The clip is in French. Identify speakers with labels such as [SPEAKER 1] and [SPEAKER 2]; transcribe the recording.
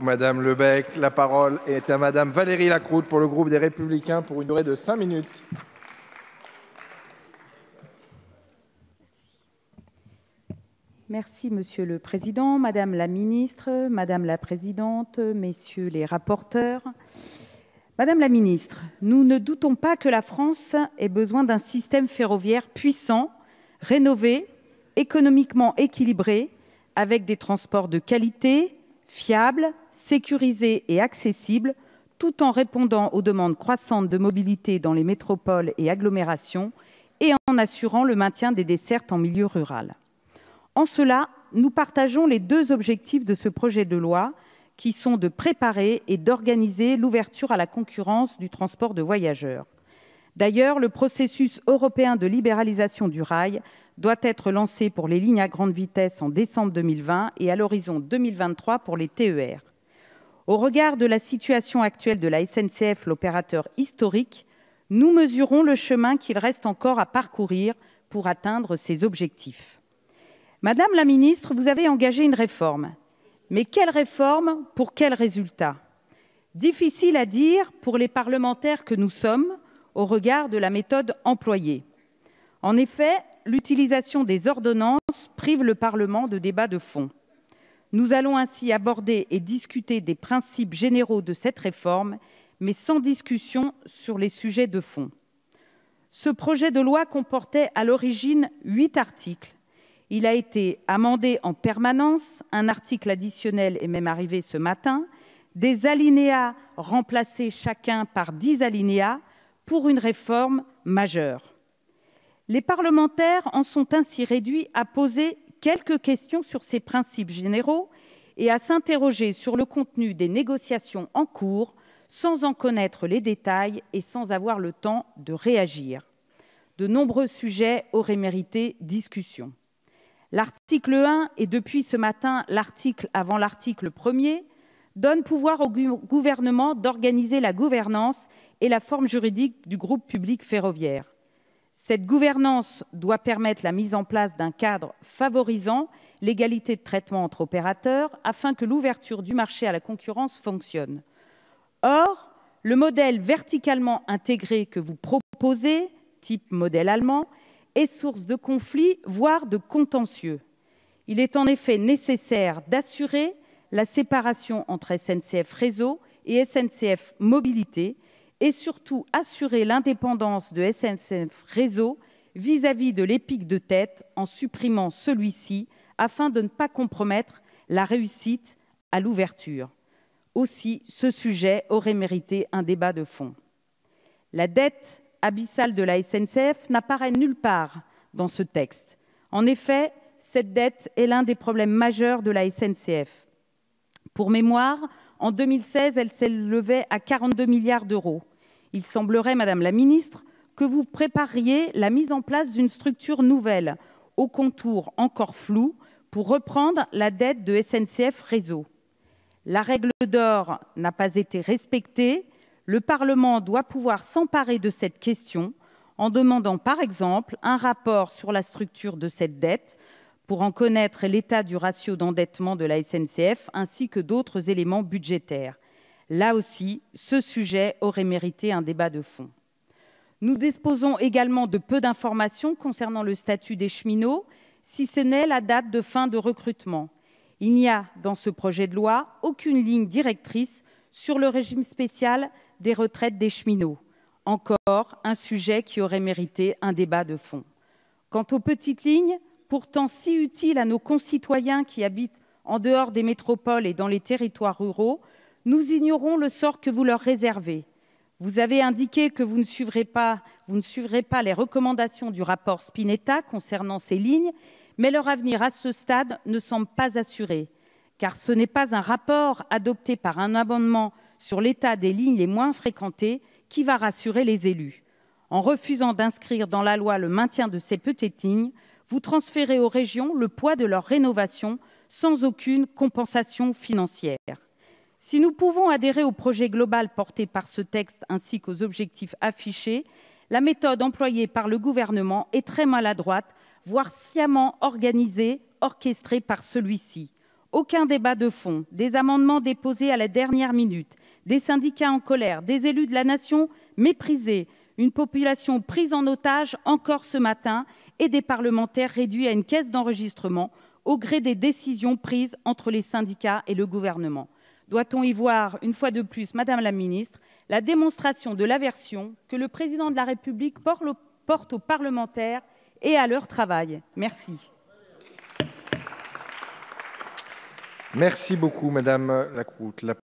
[SPEAKER 1] Madame Lebec. La parole est à Madame Valérie Lacroute pour le groupe des Républicains pour une durée de 5 minutes.
[SPEAKER 2] Merci Monsieur le Président, Madame la Ministre, Madame la Présidente, Messieurs les rapporteurs. Madame la Ministre, nous ne doutons pas que la France ait besoin d'un système ferroviaire puissant, rénové, économiquement équilibré, avec des transports de qualité, fiables, sécurisés et accessibles, tout en répondant aux demandes croissantes de mobilité dans les métropoles et agglomérations et en assurant le maintien des dessertes en milieu rural. En cela, nous partageons les deux objectifs de ce projet de loi qui sont de préparer et d'organiser l'ouverture à la concurrence du transport de voyageurs. D'ailleurs, le processus européen de libéralisation du rail doit être lancé pour les lignes à grande vitesse en décembre 2020 et à l'horizon 2023 pour les TER. Au regard de la situation actuelle de la SNCF, l'opérateur historique, nous mesurons le chemin qu'il reste encore à parcourir pour atteindre ces objectifs. Madame la Ministre, vous avez engagé une réforme. Mais quelle réforme pour quel résultat? Difficile à dire pour les parlementaires que nous sommes au regard de la méthode employée. En effet, l'utilisation des ordonnances prive le Parlement de débats de fond. Nous allons ainsi aborder et discuter des principes généraux de cette réforme, mais sans discussion sur les sujets de fond. Ce projet de loi comportait à l'origine 8 articles. Il a été amendé en permanence, un article additionnel est même arrivé ce matin, des alinéas remplacés chacun par 10 alinéas pour une réforme majeure. Les parlementaires en sont ainsi réduits à poser quelques questions sur ces principes généraux et à s'interroger sur le contenu des négociations en cours sans en connaître les détails et sans avoir le temps de réagir. De nombreux sujets auraient mérité discussion. L'article 1 et depuis ce matin l'article avant l'article 1er donne pouvoir au gouvernement d'organiser la gouvernance et la forme juridique du groupe public ferroviaire. Cette gouvernance doit permettre la mise en place d'un cadre favorisant l'égalité de traitement entre opérateurs afin que l'ouverture du marché à la concurrence fonctionne. Or, le modèle verticalement intégré que vous proposez, type modèle allemand, est source de conflits, voire de contentieux. Il est en effet nécessaire d'assurer la séparation entre SNCF Réseau et SNCF Mobilité et surtout assurer l'indépendance de SNCF Réseau vis-à-vis de l'EPIC de tête en supprimant celui-ci afin de ne pas compromettre la réussite à l'ouverture. Aussi, ce sujet aurait mérité un débat de fond. La dette abyssale de la SNCF n'apparaît nulle part dans ce texte. En effet, cette dette est l'un des problèmes majeurs de la SNCF. Pour mémoire, en 2016, elle s'élevait à 42 milliards d'euros. Il semblerait, Madame la Ministre, que vous prépariez la mise en place d'une structure nouvelle, aux contours encore flous, pour reprendre la dette de SNCF Réseau. La règle d'or n'a pas été respectée. Le Parlement doit pouvoir s'emparer de cette question en demandant par exemple un rapport sur la structure de cette dette pour en connaître l'état du ratio d'endettement de la SNCF ainsi que d'autres éléments budgétaires. Là aussi, ce sujet aurait mérité un débat de fond. Nous disposons également de peu d'informations concernant le statut des cheminots, si ce n'est la date de fin de recrutement. Il n'y a dans ce projet de loi aucune ligne directrice sur le régime spécial des retraites des cheminots. Encore un sujet qui aurait mérité un débat de fond. Quant aux petites lignes, pourtant si utiles à nos concitoyens qui habitent en dehors des métropoles et dans les territoires ruraux, nous ignorons le sort que vous leur réservez. Vous avez indiqué que vous ne suivrez pas les recommandations du rapport Spinetta concernant ces lignes, mais leur avenir à ce stade ne semble pas assuré, car ce n'est pas un rapport adopté par un amendement sur l'état des lignes les moins fréquentées qui va rassurer les élus. En refusant d'inscrire dans la loi le maintien de ces petites lignes, vous transférez aux régions le poids de leur rénovation sans aucune compensation financière. Si nous pouvons adhérer au projet global porté par ce texte ainsi qu'aux objectifs affichés, la méthode employée par le gouvernement est très maladroite, voire sciemment organisée, orchestrée par celui-ci. Aucun débat de fond, des amendements déposés à la dernière minute, des syndicats en colère, des élus de la nation méprisés, une population prise en otage encore ce matin et des parlementaires réduits à une caisse d'enregistrement au gré des décisions prises entre les syndicats et le gouvernement. Doit-on y voir, une fois de plus, Madame la Ministre, la démonstration de l'aversion que le Président de la République porte aux parlementaires et à leur travail? Merci.
[SPEAKER 1] Merci beaucoup, Madame Lacroute.